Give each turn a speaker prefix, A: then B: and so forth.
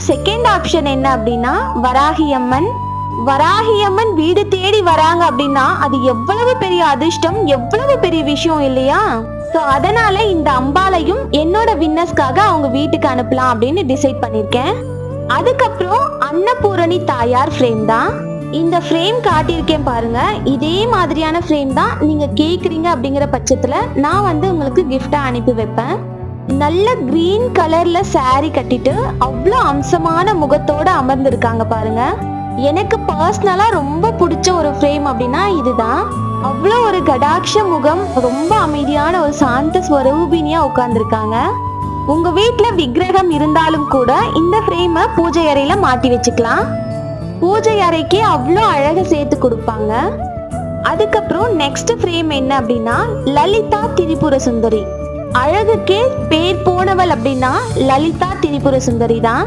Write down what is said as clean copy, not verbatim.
A: Second option என்ன அப்படின்னா வராகியம்மன். வராகியம்மன் வீடு தேடி வராங்க அப்படின்னா அது எவ்வளவு பெரிய அதிர்ஷ்டம், எவ்வளவு பெரிய விஷயம் இல்லையா? ஸோ அதனால இந்த அம்பாலையும் என்னோட வின்னர்ஸ்க்காக அவங்க வீட்டுக்கு அனுப்பலாம் அப்படின்னு டிசைட் பண்ணியிருக்கேன். அதுக்கப்புறம் அன்னபூரணி தாயார் ஃப்ரேம் தான். இந்த ஃப்ரேம் காட்டியிருக்கேன் பாருங்க. இதே மாதிரியான ஃப்ரேம் தான் நீங்க கேக்குறீங்க அப்படிங்கிற பட்சத்துல நான் வந்து உங்களுக்கு கிஃப்டா அனுப்பி வைப்பேன். நல்ல கிரீன் கலர்ல சாரி கட்டிட்டு அவ்வளோ அம்சமான முகத்தோட அமர்ந்திருக்காங்க பாருங்க. எனக்கு பர்சனலா ரொம்ப பிடிச்ச ஒரு ஃப்ரேம் அப்படின்னா இதுதான். அவ்வளோ ஒரு கடாட்ச முகம், ரொம்ப அமைதியான ஒரு சாந்த ஸ்வரூபினியா உட்கார்ந்துருக்காங்க. உங்க வீட்டுல விக்கிரகம் இருந்தாலும் கூட இந்த ஃப்ரேமை பூஜை அறையில மாட்டி வச்சுக்கலாம். பூஜை அறைக்கே அவ்வளோ அழக சேர்த்து கொடுப்பாங்க. அதுக்கப்புறம் நெக்ஸ்ட் ஃப்ரேம் என்ன அப்படின்னா லலிதா திரிபுர சுந்தரி. அழகுக்கே பேர் போனவள் அப்படின்னா லலிதா திரிபுர சுந்தரி தான்.